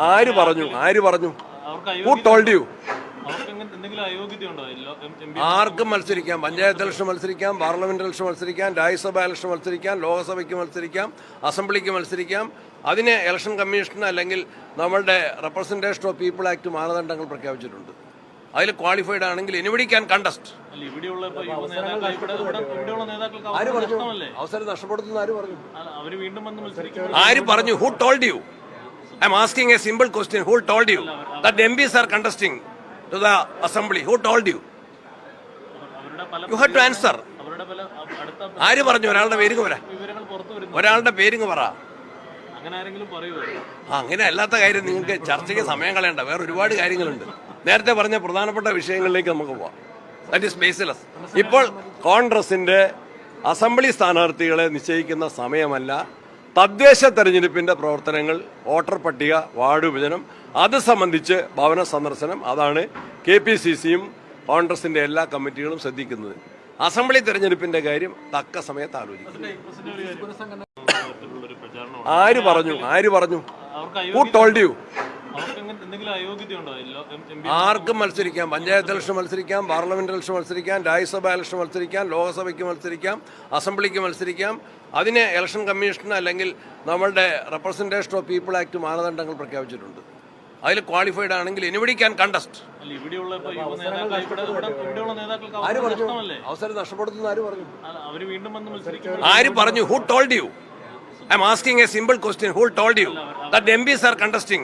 ആര് പറഞ്ഞു? Who told you? ആർക്കും മത്സരിക്കാം. Panchayat election മത്സരിക്കാം, parliament election മത്സരിക്കാം, Rajya Sabha election മത്സരിക്കാം, ലോക്സഭയ്ക്ക് മത്സരിക്കാം, അസംബ്ലിക്ക് മത്സരിക്കാം. അതിന് ഇലക്ഷൻ കമ്മീഷൻ അല്ലെങ്കിൽ നമ്മളുടെ റെപ്രസെന്റേഷൻ ഓഫ് പീപ്പിൾ ആക്ട് മാനദണ്ഡങ്ങൾ പ്രഖ്യാപിച്ചിട്ടുണ്ട്. അതിൽ ക്വാളിഫൈഡ് ആണെങ്കിൽ എനിബഡി ക്യാൻ കണ്ടസ്റ്റ്. അവസരം നഷ്ടപ്പെടുത്തുന്ന ആര് പറഞ്ഞു? Who told you? I am asking a simple question. Who told you that the MPs are contesting to the assembly? Who told you? You have to answer. ആര് പറഞ്ഞു? ഒരാളുടെ pairing പറ. അങ്ങനെ അല്ലാത്ത കാര്യം നിങ്ങൾക്ക് ചർച്ചയ്ക്ക് സമയം കളയണ്ട. വേറെ ഒരുപാട് കാര്യങ്ങളുണ്ട്. നേരത്തെ പറഞ്ഞ പ്രധാനപ്പെട്ട വിഷയങ്ങളിലേക്ക് നമുക്ക് പോവാം. That is baseless. ഇപ്പോൾ കോൺഗ്രസിന്റെ അസംബ്ലി സ്ഥാനാർത്ഥികളെ നിശ്ചയിക്കുന്ന സമയമല്ല. തദ്ദേശ തെരഞ്ഞെടുപ്പിന്റെ പ്രവർത്തനങ്ങൾ, വോട്ടർ പട്ടിക, വാർഡ് വിഭജനം, അത് സംബന്ധിച്ച് ഭവന സന്ദർശനം, അതാണ് KPCCയും കോൺഗ്രസിന്റെ എല്ലാ കമ്മിറ്റികളും ശ്രദ്ധിക്കുന്നത്. അസംബ്ലി തെരഞ്ഞെടുപ്പിന്റെ കാര്യം തക്ക സമയത്ത് ആലോചിക്കും. ആര് പറഞ്ഞു? Who told you? ആർക്കും മത്സരിക്കാം. Panchayat election മത്സരിക്കാം, parliament election മത്സരിക്കാം, Rajya Sabha election മത്സരിക്കാം, ലോക്സഭയ്ക്ക് മത്സരിക്കാം, അസംബ്ലിക്ക് മത്സരിക്കാം. അതിന് ഇലക്ഷൻ കമ്മീഷൻ അല്ലെങ്കിൽ നമ്മളുടെ റെപ്രസെന്റേഷൻ ഓഫ് പീപ്പിൾ ആക്ട് മാനദണ്ഡങ്ങൾ പ്രഖ്യാപിച്ചിട്ടുണ്ട്. അതിൽ ക്വാളിഫൈഡ് ആണെങ്കിൽ എനിബഡി ക്യാൻ കണ്ടസ്റ്റ്. അവസരം നഷ്ടപ്പെടുത്തുന്ന ആര് പറഞ്ഞു? Who told you? I am asking a simple question. Who told you that the MPs are contesting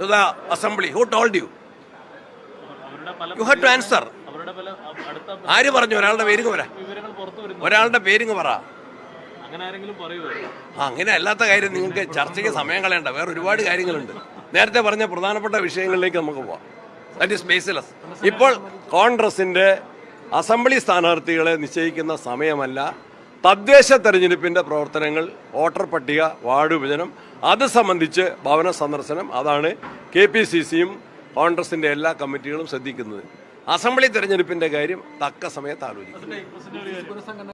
to the assembly? Who told you? You have to answer. ആര് പറഞ്ഞു? ഒരാളുടെ pairing പറ. അങ്ങനെ അല്ലാത്ത കാര്യം നിങ്ങൾക്ക് ചർച്ചയ്ക്ക് സമയം കളയണ്ട. വേറെ ഒരുപാട് കാര്യങ്ങളുണ്ട്. നേരത്തെ പറഞ്ഞ പ്രധാനപ്പെട്ട വിഷയങ്ങളിലേക്ക് നമുക്ക് പോവാം. That is baseless. ഇപ്പോൾ കോൺഗ്രസിന്റെ അസംബ്ലി സ്ഥാനാർത്ഥികളെ നിശ്ചയിക്കുന്ന സമയമല്ല. തദ്ദേശ തെരഞ്ഞെടുപ്പിന്റെ പ്രവർത്തനങ്ങൾ, വോട്ടർ പട്ടിക, വാർഡ് വിഭജനം, അത് സംബന്ധിച്ച് ഭവന സന്ദർശനം, അതാണ് KPCCയും കോൺഗ്രസിന്റെ എല്ലാ കമ്മിറ്റികളും ശ്രദ്ധിക്കുന്നത്. അസംബ്ലി തെരഞ്ഞെടുപ്പിന്റെ കാര്യം തക്ക സമയത്ത് ആലോചിക്കും.